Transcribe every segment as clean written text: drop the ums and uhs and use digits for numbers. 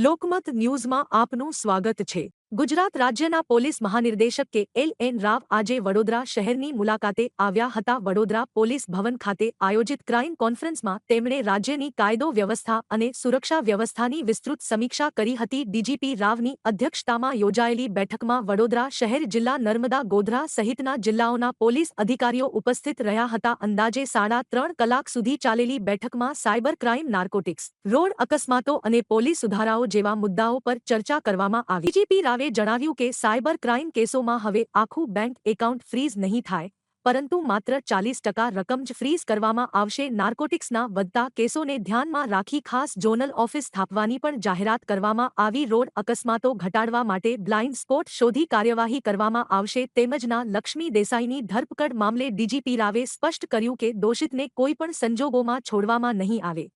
લોકમત ન્યૂઝમાં આપનું સ્વાગત છે। ગુજરાત રાજ્યના પોલીસ મહાનિર્દેશક કે એલ.એન. રાવ આજે વડોદરા શહેરની મુલાકાતે આવ્યા હતા। વડોદરા પોલીસ ભવન ખાતે આયોજિત ક્રાઇમ કોન્ફરન્સમાં તેમણે રાજ્યની કાયદો વ્યવસ્થા અને સુરક્ષા વ્યવસ્થાની વિસ્તૃત સમીક્ષા કરી હતી। ડીજીપી રાવની અધ્યક્ષતામાં યોજાયેલી બેઠકમાં વડોદરા શહેર, જિલ્લા નર્મદા, ગોધરા સહિતના જિલ્લાઓના પોલીસ અધિકારીઓ ઉપસ્થિત રહ્યા હતા। અંદાજે 3.5 કલાક સુધી ચાલેલી બેઠકમાં સાયબર ક્રાઇમ, નાર્કોટિક્સ, રોડ અકસ્માતો અને પોલીસ સુધારાઓ જેવા મુદ્દાઓ પર ચર્ચા કરવામાં આવી। ડીજીપી રાવે જણાવ્યું કે સાયબર ક્રાઇમ કેસોમાં હવે આખું બેંક એકાઉન્ટ ફ્રીઝ નહીં થાય, પરંતુ માત્ર 40% રકમ જ ફ્રીઝ કરવામાં આવશે। નાર્કોટિક્સના વધતા કેસોને ધ્યાનમાં રાખી ખાસ ઝોનલ ઓફિસ સ્થાપવાની પણ જાહેરાત કરવામાં આવી। રોડ અકસ્માતો ઘટાડવા માટે બ્લાઇન્ડ સ્પોટ શોધી કાર્યવાહી કરવામાં આવશે। તેમજના લક્ષ્મી દેસાઈની ધરપકડ મામલે ડીજીપી રાવે સ્પષ્ટ કર્યું કે દોષિતને કોઈ પણ સંજોગોમાં છોડવામાં નહીં આવે।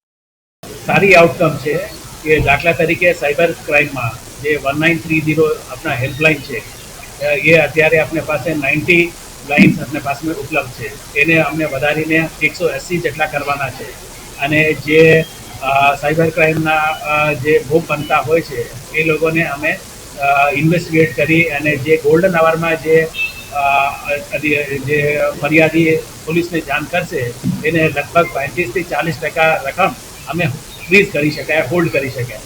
સારી આઉટકમ છે કે દાખલા તરીકે સાયબર ક્રાઇમમાં જે 1930 આપણા હેલ્પલાઇન છે એ અત્યારે આપણી પાસે 90 લાઇન્સ આપણી પાસે ઉપલબ્ધ છે। એને અમને વધારીને 180 જેટલા કરવાના છે। અને જે સાયબર ક્રાઇમના જે ભોગ બનતા હોય છે એ લોકોને અમે ઇન્વેસ્ટિગેટ કરી અને જે ગોલ્ડન આવરમાં જે ફરિયાદી પોલીસને જાણ કરશે એને લગભગ 35 થી 40% રકમ અમે ફ્રીઝ કરી શકાય, હોલ્ડ કરી શકાય।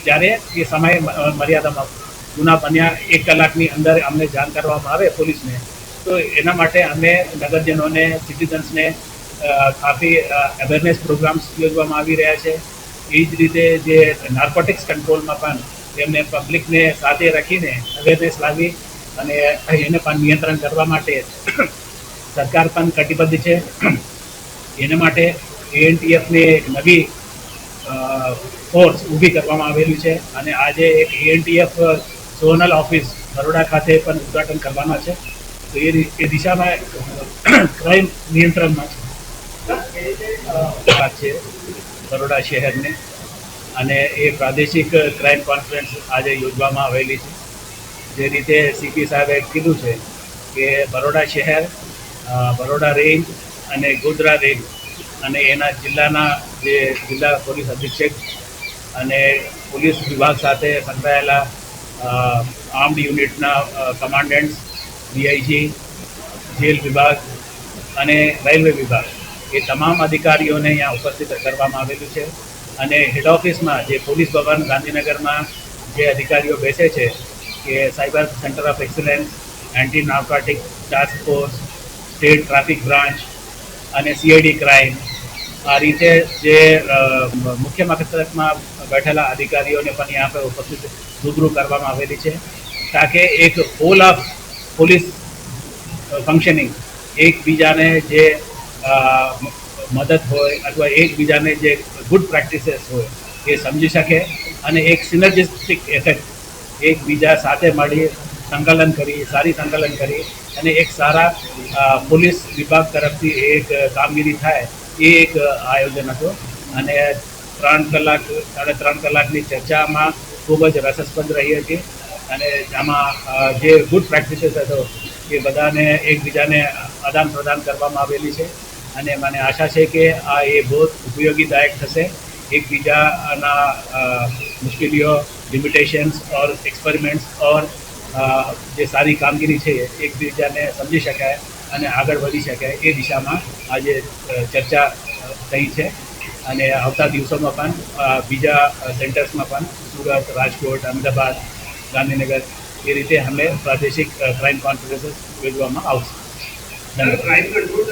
જ્યારે એ સમય મર્યાદામાં ગુના બન્યા 1 કલાકની અંદર અમને જાણ કરવામાં આવે પોલીસને, તો એના માટે અમે નગરજનોને, સિટીઝન્સને કાફી અવેરનેસ પ્રોગ્રામ્સ યોજવામાં આવી રહ્યા છે। એ જ રીતે જે નાર્કોટિક્સ કંટ્રોલમાં પણ એમને પબ્લિકને સાથે રાખીને અવેરનેસ લાવી અને એને પણ નિયંત્રણ કરવા માટે સરકાર પણ કટિબદ્ધ છે। એના માટે એએનટીએફને એક નવી ફોર્સ ઊભી કરવામાં આવેલી છે અને આજે એક એએનટીએફ ઝોનલ ઓફિસ બરોડા ખાતે પણ ઉદ્ઘાટન કરવાના છે। તો એ દિશામાં ક્રાઇમ નિયંત્રણમાં છે બરોડા શહેરને, અને એ પ્રાદેશિક ક્રાઇમ કોન્ફરન્સ આજે યોજવામાં આવેલી છે। જે રીતે સીપી સાહેબે કીધું છે કે બરોડા શહેર, બરોડા રેન્જ અને ગોધરા રેન્જ અને એના જિલ્લાના જે જિલ્લા પોલીસ અધિક્ષક અને પોલીસ વિભાગ સાથે સંકળાયેલા આર્મ્ડ યુનિટના કમાન્ડન્ટ્સ, ડીઆઈજી, જેલ વિભાગ અને રેલવે વિભાગ, એ તમામ અધિકારીઓને અહીંયા ઉપસ્થિત કરવામાં આવેલું છે। અને હેડ ઓફિસમાં જે પોલીસ ભવન ગાંધીનગરમાં જે અધિકારીઓ બેસે છે કે cyber centre of excellence, anti narcotic task force, state traffic branch અને સીઆઈડી ક્રાઇમ, આ રીતે જે મુખ્ય મથકમાં બેઠેલા અધિકારીઓને પણ यहाँ પર ઉપસ્થિત રૂબરૂ કરવામાં આવેલી છે, તાકે એક હોલ ઓફ પોલીસ ફંક્શનિંગ એકબીજાને જે મદદ હોય અથવા એકબીજાને જે ગુડ પ્રેક્ટિસીસ હોય એ સમજી શકે અને એક સિનર્જિસ્ટિક ઇફેક્ટ એકબીજા સાથે મળી સંકલન કરી, સારી સંકલન કરી અને એક સારા પોલીસ વિભાગ તરફથી એક કામગીરી થાય, એ એક આયોજન હતું। અને 3.5 કલાકની ચર્ચામાં ખૂબ જ રસસ્પદ રહી હતી અને આમાં જે ગુડ પ્રેક્ટિસીસ હતો એ બધાને એકબીજાને આદાન પ્રદાન કરવામાં આવેલી છે અને મને આશા છે કે આ એ બહુ ઉપયોગીદાયક થશે। એકબીજાના મુશ્કેલીઓ, લિમિટેશન્સ ઓર એક્સપેરિમેન્ટ્સ ઓર જે સારી કામગીરી છે એકબીજાને સમજી શકાય અને આગળ વધી શકાય, એ દિશામાં આજે ચર્ચા થઈ છે। અને આવતા દિવસોમાં પણ બીજા સેન્ટર્સમાં પણ સુરત, રાજકોટ, અમદાવાદ, ગાંધીનગર એ રીતે અમે પ્રાદેશિક ક્રાઇમ કોન્ફરન્સીસ યોજવામાં આવશે। ધન્યવાદ।